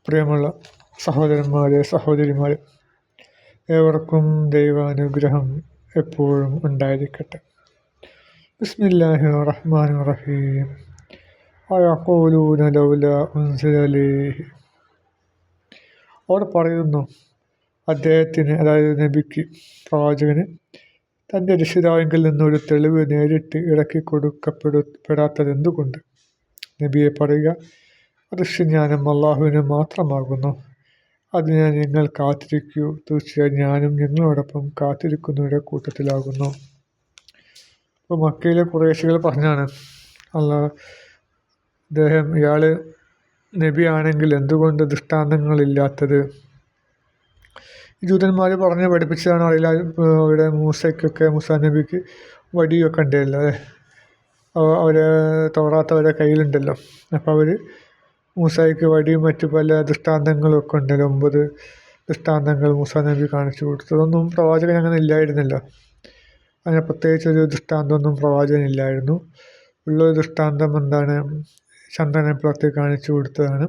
പ്രിയമുള്ള സഹോദരന്മാരെ, സഹോദരിമാരെ, ഏവർക്കും ദൈവാനുഗ്രഹം എപ്പോഴും ഉണ്ടായിരിക്കട്ടെ. ബിസ്മില്ലാഹിർ റഹ്മാനിർ റഹീം. വയഖൂലൂന ലൗലാ ഉൻസില അലൈഹി. അവർ പറയുന്നു, അദ്ദേഹത്തിന്, അതായത് നബിക്ക്, പ്രവാചകന്, തൻ്റെ രക്ഷിതാവിങ്കിൽ നിന്നൊരു തെളിവ് നേരിട്ട് ഇറക്കി കൊടുക്കപ്പെടാത്തതെന്തുകൊണ്ട്? നബിയെ പറയുക, ദൃശ്യജ്ഞാനം അള്ളാഹുവിന് മാത്രമാകുന്നു. അതിനാൽ നിങ്ങൾ കാത്തിരിക്കൂ, തീർച്ചയായും ഞാനും നിങ്ങളോടൊപ്പം കാത്തിരിക്കുന്നവരുടെ കൂട്ടത്തിലാകുന്നു. ഇപ്പോൾ മക്കയിലെ ഖുറൈശികൾ പറഞ്ഞാണ്, ഇയാൾ നബിയാണെങ്കിൽ എന്തുകൊണ്ട് ദൃഷ്ടാന്തങ്ങളില്ലാത്തത്? ജൂതന്മാർ പറഞ്ഞ് പഠിപ്പിച്ചതാണ്. അറിയില്ല, ഇവിടെ മൂസാ നബിക്ക് വടിയൊക്കെ ഉണ്ടല്ലോ, അവരെ തൗറാത്ത് കയ്യിലുണ്ടല്ലോ. അപ്പോൾ അവർ മൂസായ്ക്ക് വടിയും മറ്റു പല ദൃഷ്ടാന്തങ്ങളും ഒക്കെ ഉണ്ടല്ലോ. 9 ദൃഷ്ടാന്തങ്ങൾ മൂസാ നബി കാണിച്ചു കൊടുത്തു. അതൊന്നും പ്രവാചകൻ അങ്ങനെ ഇല്ലായിരുന്നല്ലോ. അങ്ങനെ പ്രത്യേകിച്ചൊരു ദൃഷ്ടാന്തമൊന്നും പ്രവാചകനില്ലായിരുന്നു. ഉള്ളൊരു ദൃഷ്ടാന്തം എന്താണ്? ചന്ദ്രനെ കാണിച്ചു കൊടുത്തതാണ്.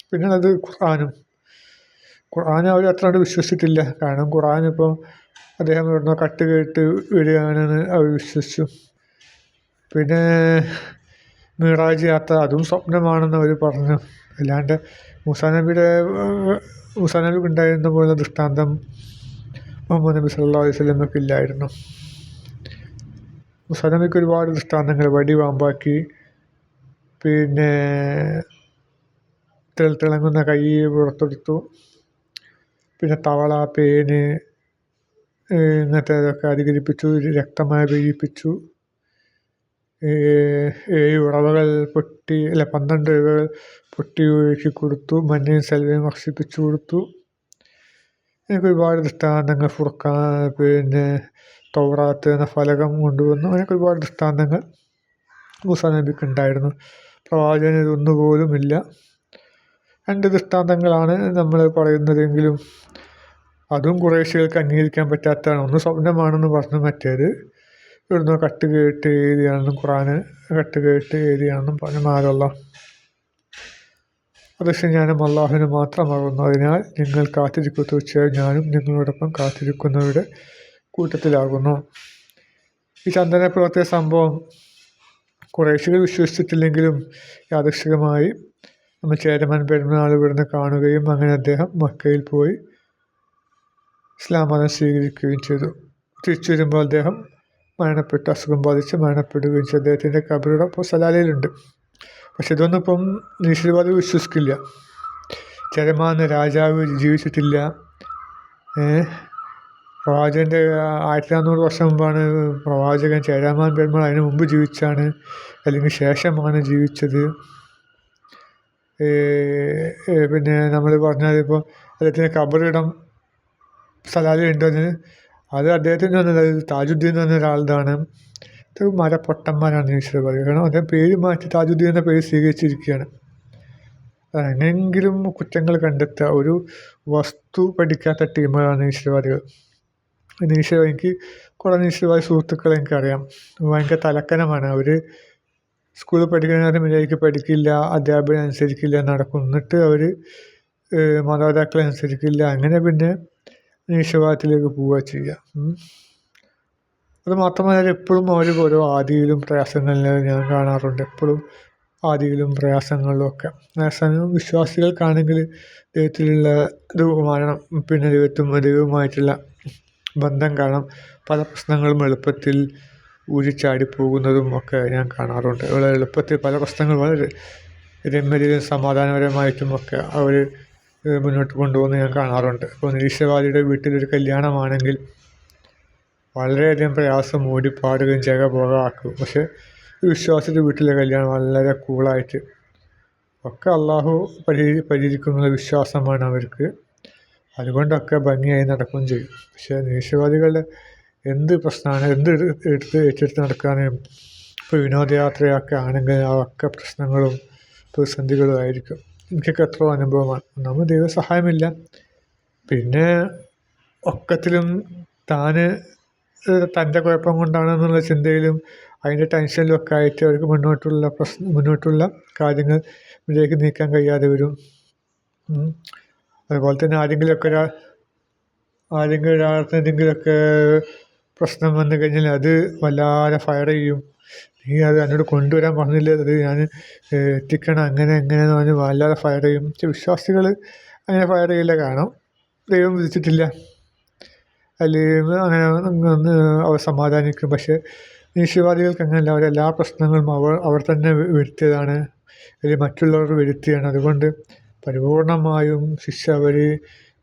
പിന്നെ അത് ഖുർആൻ അവർ അത്ര വിശ്വസിച്ചിട്ടില്ല. കാരണം ഖുർആൻ ഇപ്പോൾ അദ്ദേഹം ഇവിടുന്ന് കട്ട് കേട്ട് വരികയാണെന്ന് അവർ വിശ്വസിച്ചു. പിന്നെ മിറാജ് യാത്ര, അതും സ്വപ്നമാണെന്ന് അവർ പറഞ്ഞു. അല്ലാണ്ട് മൂസാ നബിക്ക് ഉണ്ടായിരുന്ന പോലെ ദൃഷ്ടാന്തം മുഹമ്മദ് നബി സല്ലല്ലാഹു അലൈഹി വസല്ലമയ്ക്ക് ഇല്ലായിരുന്നു. മൂസാ നബിക്ക് ഒരുപാട് ദൃഷ്ടാന്തങ്ങൾ, വടി പാമ്പാക്കി, പിന്നെ തിളങ്ങുന്ന കൈ പുറത്തെടുത്തു, പിന്നെ തവള, പേന്, ഇങ്ങനത്തെ അധികരിപ്പിച്ചു, രക്തമായി പെയ്യിപ്പിച്ചു, 12 ഇഴകൾ പൊട്ടി ഒഴുക്കി കൊടുത്തു, മഞ്ഞയും സെൽവയും വർഷിപ്പിച്ചു കൊടുത്തു. എനിക്ക് ഒരുപാട് ദൃഷ്ടാന്തങ്ങൾ, ഫുർഖാൻ, പിന്നെ തൗറാത്ത് എന്ന ഫലകം കൊണ്ടുവന്നു. അങ്ങനെയൊക്കെ ഒരുപാട് ദൃഷ്ടാന്തങ്ങൾ മൂസാ നബിക്ക് ഉണ്ടായിരുന്നു. പ്രവാചകന് ഇതൊന്നുപോലുമില്ല. 2 ദൃഷ്ടാന്തങ്ങളാണ് നമ്മൾ പറയുന്നതെങ്കിലും അതും ഖുറൈശികൾക്ക് അംഗീകരിക്കാൻ പറ്റാത്തതാണ്. ഒന്ന് സ്വപ്നമാണെന്ന് പറഞ്ഞു, മറ്റേത് ഇവിടുന്ന് കട്ട് കേട്ട് എഴുതിയാണെന്നും ഖുർആന് കട്ട് കേട്ട് എഴുതിയാണെന്നും പറഞ്ഞു. മാറല്ല, ദൃശ്യജ്ഞാനം അള്ളാഹുവിന് മാത്രമാകുന്നു. അതിനാൽ നിങ്ങൾ കാത്തിരിക്കൂ, തീർച്ചയായും ഞാനും നിങ്ങളോടൊപ്പം കാത്തിരിക്കുന്നവരുടെ കൂട്ടത്തിലാകുന്നു. ഈ ചന്ദന പ്രവർത്തിയ സംഭവം ഖുറൈശികൾ വിശ്വസിച്ചിട്ടില്ലെങ്കിലും യാദൃശ്ചികമായി നമ്മൾ ചേരമാൻ പെരുന്നാൾ ഇവിടുന്ന് കാണുകയും അങ്ങനെ അദ്ദേഹം മക്കയിൽ പോയി ഇസ്ലാം മതം സ്വീകരിക്കുകയും ചെയ്തു. തിരിച്ചു വരുമ്പോൾ അദ്ദേഹം മരണപ്പെട്ടു, അസുഖം ബാധിച്ച് മരണപ്പെടുകയും ചെയ്തു. അദ്ദേഹത്തിൻ്റെ ഖബർ ഇപ്പോൾ സലാലയിലുണ്ട്. പക്ഷെ ഇതൊന്നും ഇപ്പം നിരീശ്വരവാദികൾ വിശ്വസിക്കില്ല. ചേരമാൻ രാജാവ് ജീവിച്ചിട്ടില്ല. പ്രവാചകൻ്റെ 1400 വർഷം മുമ്പാണ് പ്രവാചകൻ. ചേരമാൻ പെരുമാൾ അതിന് മുമ്പ് ജീവിച്ചാണ്, അല്ലെങ്കിൽ ശേഷമാണ് ജീവിച്ചത്. പിന്നെ നമ്മൾ പറഞ്ഞാൽ ഇപ്പോൾ അദ്ദേഹത്തിൻ്റെ ഖബറിടം സലാലയുണ്ടെന്ന്, അത് അദ്ദേഹത്തിൻ്റെ ഒന്നല്ല, താജുദ്ദീൻ എന്ന് പറഞ്ഞ ഒരാളുതാണ്. ഇത് മരപ്പൊട്ടന്മാരാണ് ഈശ്വര പറയുക. കാരണം അദ്ദേഹം പേര് മാറ്റി താജുദ്ദീൻ എന്ന പേര് സ്വീകരിച്ചിരിക്കുകയാണ്. എങ്ങനെങ്കിലും കുറ്റങ്ങൾ കണ്ടെത്തുക. ഒരു വസ്തു പഠിക്കാത്ത ടീമുകളാണ് ഈശ്വരവാദികൾ. എനിക്ക് കുറേ ഈശ്വരവാദി സുഹൃത്തുക്കളെ എനിക്കറിയാം. ഭയങ്കര തലക്കനമാണ്. അവർ സ്കൂളിൽ പഠിക്കുന്ന മര്യാദയ്ക്ക് പഠിക്കില്ല, അധ്യാപകനെ അനുസരിക്കില്ല, നടക്കും. എന്നിട്ട് അവർ മാതാപിതാക്കളെ അനുസരിക്കില്ല. അങ്ങനെ പിന്നെ ഈശ്വരവാദത്തിലേക്ക് പോവുക ചെയ്യുക. അത് മാത്രമല്ല, എപ്പോഴും അവർ ഓരോ ആദിയിലും പ്രയാസങ്ങളിലും ഞാൻ കാണാറുണ്ട്. എപ്പോഴും ആദിയിലും പ്രയാസങ്ങളിലും ഒക്കെ. വിശ്വാസികൾക്കാണെങ്കിൽ ദൈവത്തിലുള്ള ബഹുമാനം, പിന്നെ ദൈവവുമായിട്ടുള്ള ബന്ധം കാരണം പല പ്രശ്നങ്ങളും എളുപ്പത്തിൽ ഊരിച്ചാടിപ്പോകുന്നതും ഒക്കെ ഞാൻ കാണാറുണ്ട്. വളരെ എളുപ്പത്തിൽ പല പ്രശ്നങ്ങൾ വളരെ രമ്യതയിലും സമാധാനപരമായിട്ടും ഒക്കെ അവർ മുന്നോട്ട് കൊണ്ടുപോകുന്നത് ഞാൻ കാണാറുണ്ട്. ഇപ്പോൾ നിരീശ്വരവാദിയുടെ വീട്ടിലൊരു കല്യാണമാണെങ്കിൽ വളരെയധികം പ്രയാസം ഓടിപ്പാടുകയും ജഗബോഗമാക്കും. പക്ഷേ വിശ്വാസത്തിൻ്റെ വീട്ടിലെ കല്യാണം വളരെ കൂളായിട്ട് ഒക്കെ അള്ളാഹു പരിഹരിക്കുന്ന വിശ്വാസമാണ് അവർക്ക്. അതുകൊണ്ടൊക്കെ ഭംഗിയായി നടക്കുകയും ചെയ്യും. പക്ഷേ നിരീശ്വരവാദികളുടെ എന്ത് പ്രശ്നമാണ്, ഏറ്റെടുത്ത് നടക്കാനും ഇപ്പോൾ വിനോദയാത്രയൊക്കെ ആണെങ്കിൽ അതൊക്കെ പ്രശ്നങ്ങളും പ്രതിസന്ധികളും ആയിരിക്കും. എനിക്കൊക്കെ എത്രയോ അനുഭവമാണ്. നമ്മൾ ദൈവസഹായമില്ല. പിന്നെ ഒക്കത്തിലും തൻ്റെ കുഴപ്പം കൊണ്ടാണെന്നുള്ള ചിന്തയിലും അതിൻ്റെ ടെൻഷനിലും ഒക്കെ ആയിട്ട് അവർക്ക് മുന്നോട്ടുള്ള കാര്യങ്ങൾ ഇതിലേക്ക് നീക്കാൻ കഴിയാതെ വരും. അതുപോലെ തന്നെ ആരെങ്കിലും ഒരാൾക്ക് എന്തെങ്കിലുമൊക്കെ പ്രശ്നം വന്നു കഴിഞ്ഞാൽ അത് വല്ലാതെ ഫയർ ചെയ്യും. നീ അത് എന്നോട് കൊണ്ടുവരാൻ പറഞ്ഞില്ലേ, അത് ഞാൻ എത്തിക്കണം, അങ്ങനെ എങ്ങനെയെന്ന് പറഞ്ഞ് വല്ലാതെ ഫയർ ചെയ്യും. പക്ഷെ വിശ്വാസികൾ അങ്ങനെ ഫയർ ചെയ്യില്ല, കാരണം ദൈവം വിധിച്ചിട്ടില്ല. അല്ലെങ്കിൽ അങ്ങനെ അവർ സമാധാനിക്കും. പക്ഷേ നിരീശ്വരവാദികൾക്ക് അങ്ങനെയല്ല, അവരെല്ലാ പ്രശ്നങ്ങളും അവർ തന്നെ വരുത്തിയതാണ്, അല്ലെങ്കിൽ മറ്റുള്ളവർ വരുത്തിയാണ്. അതുകൊണ്ട് പരിപൂർണമായും ശിക്ഷ അവർ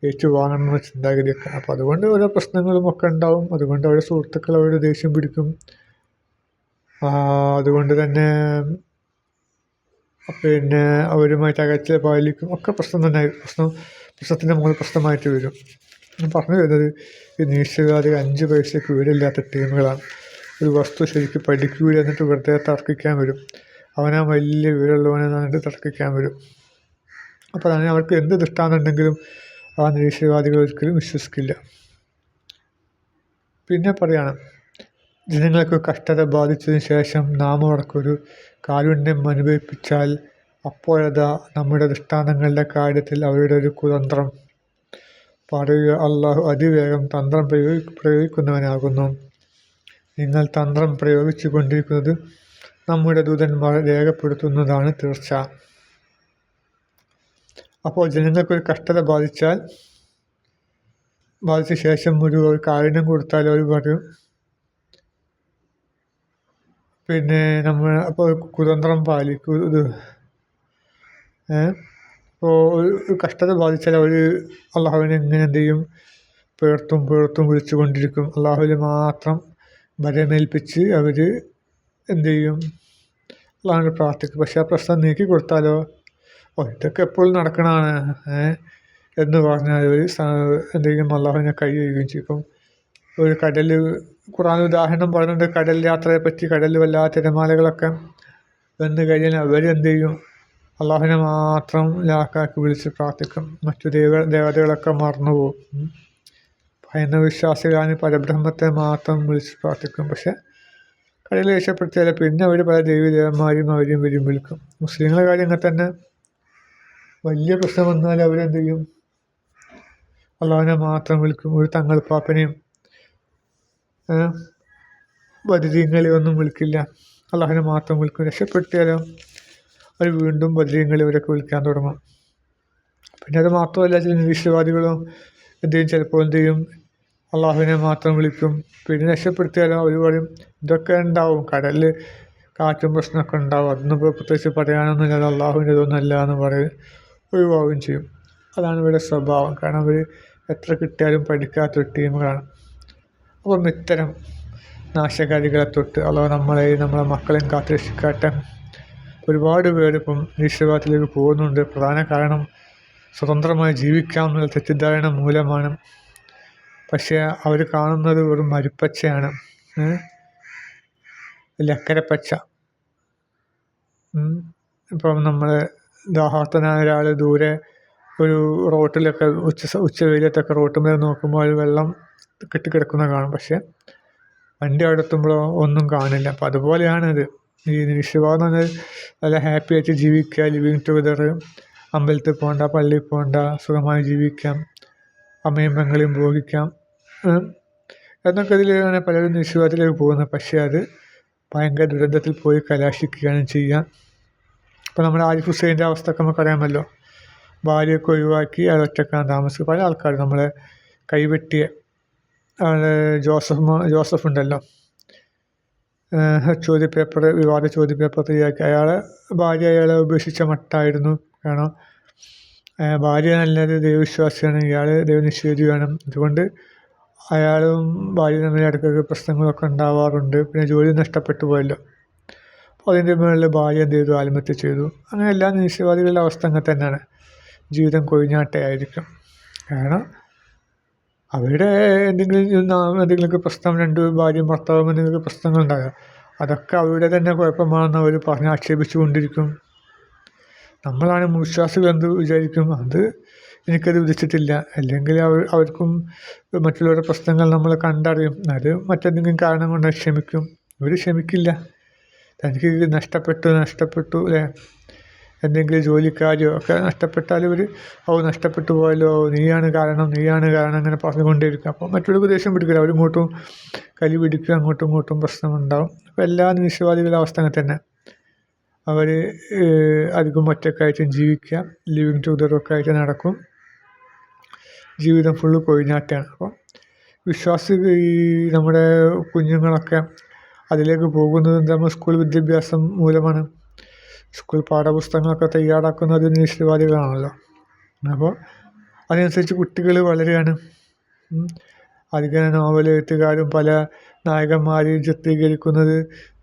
ഏറ്റുവാങ്ങണമെന്ന ചിന്താഗതിയൊക്കെ. അപ്പോൾ അതുകൊണ്ട് ഓരോ പ്രശ്നങ്ങളും ഒക്കെ ഉണ്ടാവും. അതുകൊണ്ട് അവരുടെ സുഹൃത്തുക്കൾ അവരുടെ ദേഷ്യം പിടിക്കും. അതുകൊണ്ട് തന്നെ പിന്നെ അവരുമായിട്ട് അകൽച്ച പാലിക്കും. ഒക്കെ പ്രശ്നം തന്നെ, പ്രശ്നത്തിൻ്റെ മുകളിൽ പ്രശ്നമായിട്ട് വരും. ഞാൻ പറഞ്ഞു വരുന്നത്, ഈ നിരീശ്വരവാദികൾ 5 പൈസയ്ക്ക് വീടില്ലാത്ത ടീമുകളാണ്. ഒരു വസ്തു ശരിക്കും പഠിക്കുകയില്ല, എന്നിട്ട് വെറുതെ തർക്കിക്കാൻ വരും. അവനാ വലിയ വീടുള്ളവനെന്ന് പറഞ്ഞിട്ട് തർക്കിക്കാൻ വരും. അപ്പോൾ അതിന് അവർക്ക് എന്ത് ദൃഷ്ടാന്തമുണ്ടെങ്കിലും ആ നിരീശ്വരവാദികൾ ഒരിക്കലും വിശ്വസിക്കില്ല. പിന്നെ പറയാണ്, ജനങ്ങൾക്ക് കഷ്ടത ബാധിച്ചതിന് ശേഷം നാം അവർക്കൊരു കാരുണ്യം അനുഭവിപ്പിച്ചാൽ അപ്പോഴതാ നമ്മുടെ ദൃഷ്ടാന്തങ്ങളുടെ കാര്യത്തിൽ അവരുടെ ഒരു കുതന്ത്രം പറയുക, അള്ളാഹു അതിവേഗം തന്ത്രം പ്രയോഗിക്കുന്നവനാകുന്നു. നിങ്ങൾ തന്ത്രം പ്രയോഗിച്ചു കൊണ്ടിരിക്കുന്നത് നമ്മുടെ ദൂതന്മാർ രേഖപ്പെടുത്തുന്നതാണ് തീർച്ച. അപ്പോൾ ജനങ്ങൾക്കൊരു കഷ്ടത ബാധിച്ച ശേഷം ഒരു കാരുണ്യം കൊടുത്താൽ അവർ പറയും, പിന്നെ നമ്മൾ അപ്പോൾ കുതന്ത്രം പാലിക്കും. അപ്പോൾ ഒരു കഷ്ടത ബാധിച്ചാൽ അവർ അള്ളാഹുവിനെ എങ്ങനെ എന്ത് ചെയ്യും, പേർത്തും വിളിച്ചു കൊണ്ടിരിക്കും. അള്ളാഹുവിൽ മാത്രം ഭരമേൽപ്പിച്ച് അവർ എന്ത് ചെയ്യും, അള്ളാഹുവിനെ പ്രാർത്ഥിക്കും. പക്ഷേ ആ പ്രശ്നം നീക്കി കൊടുത്താലോ, ഇതൊക്കെ എപ്പോഴും നടക്കണതാണ് എന്ന് പറഞ്ഞാൽ അവർ എന്ത് ചെയ്യും, അള്ളാഹുവിനെ കൈ കഴുകുകയും ചെയ്യും. ഒരു കടൽ, ഖുർആൻ ഉദാഹരണം പറയുന്നുണ്ട്, കടൽ യാത്രയെ പറ്റി. കടലിൽ വല്ലാത്ത തിരമാലകളൊക്കെ വന്നു കഴിഞ്ഞാൽ അവരെന്ത് ചെയ്യും, അള്ളാഹുവിനെ മാത്രം ലാക്കാക്കി വിളിച്ച് പ്രാർത്ഥിക്കും. മറ്റു ദേവതകളൊക്കെ മറന്നുപോകും. ഭയന്ന വിശ്വാസികളാണ് പരബ്രഹ്മത്തെ മാത്രം വിളിച്ച് പ്രാർത്ഥിക്കും. പക്ഷെ കടലിൽ രക്ഷപ്പെടുത്തിയാൽ പിന്നെ അവർ പല ദേവീദേവന്മാരും അവരെയും വിളിക്കും. മുസ്ലിങ്ങളുടെ കാര്യം അങ്ങനെ തന്നെ. വലിയ പ്രശ്നം വന്നാൽ അവരെന്ത് ചെയ്യും, അള്ളാഹുവിനെ മാത്രം വിളിക്കും. ഒരു തങ്ങൾ പാപ്പനെയും ബദരീങ്ങളെയൊന്നും വിളിക്കില്ല, അള്ളാഹുവിനെ മാത്രം വിളിക്കും. രക്ഷപ്പെടുത്തിയാലോ അവർ വീണ്ടും ബദരീങ്ങളെവരൊക്കെ വിളിക്കാൻ തുടങ്ങും. പിന്നെ അത് മാത്രമല്ല, ചില നിരീശ്വരവാദികളും എന്ത് ചെയ്യും, ചിലപ്പോൾ എന്ത് ചെയ്യും, അള്ളാഹുവിനെ മാത്രം വിളിക്കും. പിന്നെ രക്ഷപ്പെടുത്തിയാലോ അവർ പറയും, ഇതൊക്കെ ഉണ്ടാവും, കടലിൽ കാറ്റും പ്രശ്നമൊക്കെ ഉണ്ടാവും, അതൊന്നും ഇപ്പോൾ പ്രത്യേകിച്ച് പറയാനൊന്നുമില്ല, അള്ളാഹുവിൻ്റെ ഇതൊന്നുമല്ല എന്ന് പറയും, ഒഴിവാവുകയും ചെയ്യും. അതാണ് ഇവരുടെ സ്വഭാവം. കാരണം അവർ എത്ര കിട്ടിയാലും പഠിക്കാത്തൊരു ടീമുകളാണ്. അപ്പം ഇത്തരം നാശകാരികളെ തൊട്ട് അള്ളാഹു നമ്മളെയും നമ്മളെ മക്കളെയും കാത്തുരക്ഷിക്കട്ടെ. ഒരുപാട് പേര് ഇപ്പം നിരീശ്വരവാദത്തിലേക്ക് പോകുന്നുണ്ട്. പ്രധാന കാരണം സ്വതന്ത്രമായി ജീവിക്കാമെന്നുള്ള തെറ്റിദ്ധാരണ മൂലമാണ്. പക്ഷേ അവർ കാണുന്നത് വെറും മരുപ്പച്ചയാണ്, ലക്കരപ്പച്ച. ഇപ്പം നമ്മൾ ദാഹാർത്തനായ ഒരാൾ ദൂരെ ഒരു റോട്ടിലൊക്കെ ഉച്ച വെയിലത്തൊക്കെ റോട്ടുമേൽ നോക്കുമ്പോൾ അത് വെള്ളം കെട്ടിക്കിടക്കുന്ന കാണും. പക്ഷേ വണ്ടി അവിടെ എത്തുമ്പോഴോ ഒന്നും കാണില്ല. അപ്പോൾ അതുപോലെയാണിത്. ഈ നിരീശ്വരവാദം എന്ന് പറഞ്ഞാൽ നല്ല ഹാപ്പി ആയിട്ട് ജീവിക്കുക, ലിവിങ് ടുഗദർ, അമ്പലത്തിൽ പോകണ്ട, പള്ളിയിൽ പോകണ്ട, സുഖമായി ജീവിക്കാം, അമ്മയും പെങ്ങളെയും ഭോഗിക്കാം എന്നൊക്കെ ഇതിലാണ് പലരും നിരീശ്വരവാദത്തിലേക്ക് പോകുന്നത്. പക്ഷേ അത് ഭയങ്കര ദുരന്തത്തിൽ പോയി കലാശിക്കുകയാണ് ചെയ്യുക. ഇപ്പോൾ നമ്മുടെ ആരിഫ് ഹുസൈൻ്റെ അവസ്ഥയൊക്കെ നമുക്കറിയാമല്ലോ. ഭാര്യയൊക്കെ ഒഴിവാക്കി അത് ഒറ്റക്കാണ് താമസിക്കുക. പല ആൾക്കാർ നമ്മളെ കൈവെട്ടിയ ജോസഫ് ഉണ്ടല്ലോ, വിവാദ ചോദ്യപേപ്പർ തയ്യാക്കി. അയാളെ ഉപേക്ഷിച്ച മട്ടായിരുന്നു. കാരണം ഭാര്യ നല്ലത് ദൈവവിശ്വാസിയാണ്, ഇയാൾ ദൈവനിഷേധിയാണ്. അതുകൊണ്ട് അയാളും ഭാര്യ തമ്മിൽ ഇടയ്ക്കൊക്കെ പ്രശ്നങ്ങളൊക്കെ ഉണ്ടാവാറുണ്ട്. പിന്നെ ജോലി നഷ്ടപ്പെട്ടു പോയല്ലോ. അപ്പോൾ അതിൻ്റെ മുകളിൽ ഭാര്യ എന്ത് ചെയ്തു, ആത്മഹത്യ ചെയ്തു. അങ്ങനെ എല്ലാ നിരീശ്വരവാദികളുടെ അവസ്ഥ അങ്ങനെ തന്നെയാണ്. ജീവിതം കൊഴിഞ്ഞാട്ടയായിരിക്കും. കാരണം അവരുടെ എന്തെങ്കിലുമൊക്കെ പ്രശ്നം, രണ്ട് ഭാര്യയും ഭർത്താവും എന്തെങ്കിലും പ്രശ്നങ്ങളുണ്ടാകുക, അതൊക്കെ അവരുടെ തന്നെ കുഴപ്പമാണെന്ന് അവർ പറഞ്ഞ് ആക്ഷേപിച്ചു കൊണ്ടിരിക്കും. നമ്മളാണ് വിശ്വാസികൾ എന്ത് വിചാരിക്കും, അത് എനിക്കത് വിധിച്ചിട്ടില്ല. അല്ലെങ്കിൽ അവർക്കും മറ്റുള്ളവരുടെ പ്രശ്നങ്ങൾ നമ്മൾ കണ്ടറിയും. അത് മറ്റെന്തെങ്കിലും കാരണം കൊണ്ട് ക്ഷമിക്കും. ഇവർ ക്ഷമിക്കില്ല. തനിക്ക് നഷ്ടപ്പെട്ടു അല്ലേ, എന്തെങ്കിലും ജോലിക്കാരോ ഒക്കെ നഷ്ടപ്പെട്ടാൽ ഇവർ നഷ്ടപ്പെട്ടു പോയല്ലോ, നീയാണ് കാരണം അങ്ങനെ പറഞ്ഞുകൊണ്ടേയിരിക്കും. അപ്പോൾ മറ്റുള്ളവർക്ക് ദേഷ്യം പിടിക്കില്ല, അവരിങ്ങോട്ടും കലി പിടിക്കുക, അങ്ങോട്ടും ഇങ്ങോട്ടും പ്രശ്നമുണ്ടാവും. അപ്പോൾ എല്ലാ നിരീശ്വരവാദികളുടെ അവസ്ഥ അങ്ങനെ തന്നെ. അവർ അധികം ഒറ്റക്കായിട്ടും ജീവിക്കുക, ലിവിങ് ടുഗദറൊക്കെ ആയിട്ട് നടക്കും, ജീവിതം ഫുള്ള് കൊഴിഞ്ഞാട്ടാണ്. അപ്പോൾ ഈ നമ്മുടെ കുഞ്ഞുങ്ങളൊക്കെ അതിലേക്ക് പോകുന്നത് നമ്മൾ സ്കൂൾ വിദ്യാഭ്യാസം മൂലമാണ്. സ്കൂൾ പാഠപുസ്തകങ്ങളൊക്കെ തയ്യാറാക്കുന്നത് നിരീശ്വരവാദികളാണല്ലോ. അപ്പോൾ അതിനനുസരിച്ച് കുട്ടികൾ വളരുകയാണ്. അധികം നോവൽ എഴുത്തുകാരും പല നായകന്മാരെയും ചിത്രീകരിക്കുന്നത്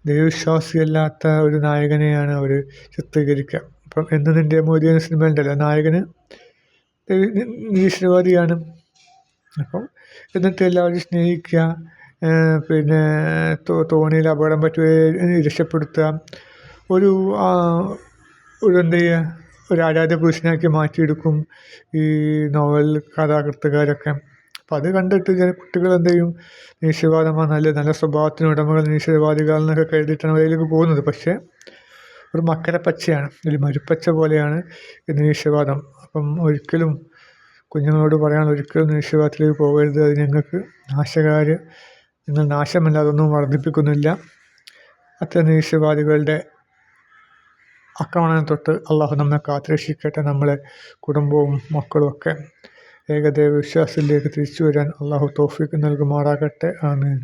ദൈവവിശ്വാസിയല്ലാത്ത ഒരു നായകനെയാണ് അവർ ചിത്രീകരിക്കുക. ഇപ്പം എന്ന് നിൻ്റെ മോദിയെന്ന സിനിമയുണ്ടല്ലോ, നായകന് നിരീശ്വരവാദിയാണ്. അപ്പം എന്നിട്ട് എല്ലാവരും സ്നേഹിക്കുക, പിന്നെ തോണിയിൽ അപകടം പറ്റുകയെ രക്ഷപ്പെടുത്തുക, ഒരു എന്ത് ചെയ്യുക, ഒരു ആരാധ്യ പുരുഷനാക്കി മാറ്റിയെടുക്കും ഈ നോവൽ കഥാകൃത്തുകാരൊക്കെ. അപ്പം അത് കണ്ടിട്ട് ചില കുട്ടികൾ എന്ത് ചെയ്യും, നിരീശ്വരവാദമാണ് നല്ല സ്വഭാവത്തിന് ഉടമകൾ നിരീശ്വരവാദികളെന്നൊക്കെ കരുതിയിട്ടാണ് അതിലേക്ക് പോകുന്നത്. പക്ഷേ ഒരു മക്കരപ്പച്ചയാണ്, ഒരു മരുപ്പച്ച പോലെയാണ് ഈ നിരീശ്വരവാദം. അപ്പം ഒരിക്കലും കുഞ്ഞുങ്ങളോട് പറയാനുള്ള, ഒരിക്കലും നിരീശ്വരവാദത്തിലേക്ക് പോകരുത്. അത് ഞങ്ങൾക്ക് നിങ്ങൾ നാശമല്ലാതെ ഒന്നും വർദ്ധിപ്പിക്കുന്നില്ല. അത്തരം നിരീശ്വരവാദികളുടെ ആക്രമണം തൊട്ട് അള്ളാഹു നമ്മെ കാത്തുരക്ഷിക്കട്ടെ. നമ്മളെ കുടുംബവും മക്കളും ഒക്കെ ഏകദൈവ വിശ്വാസത്തിലേക്ക് തിരിച്ചു വരാൻ അള്ളാഹു തൗഫീഖ് നൽകുമാറാകട്ടെ. ആമീൻ.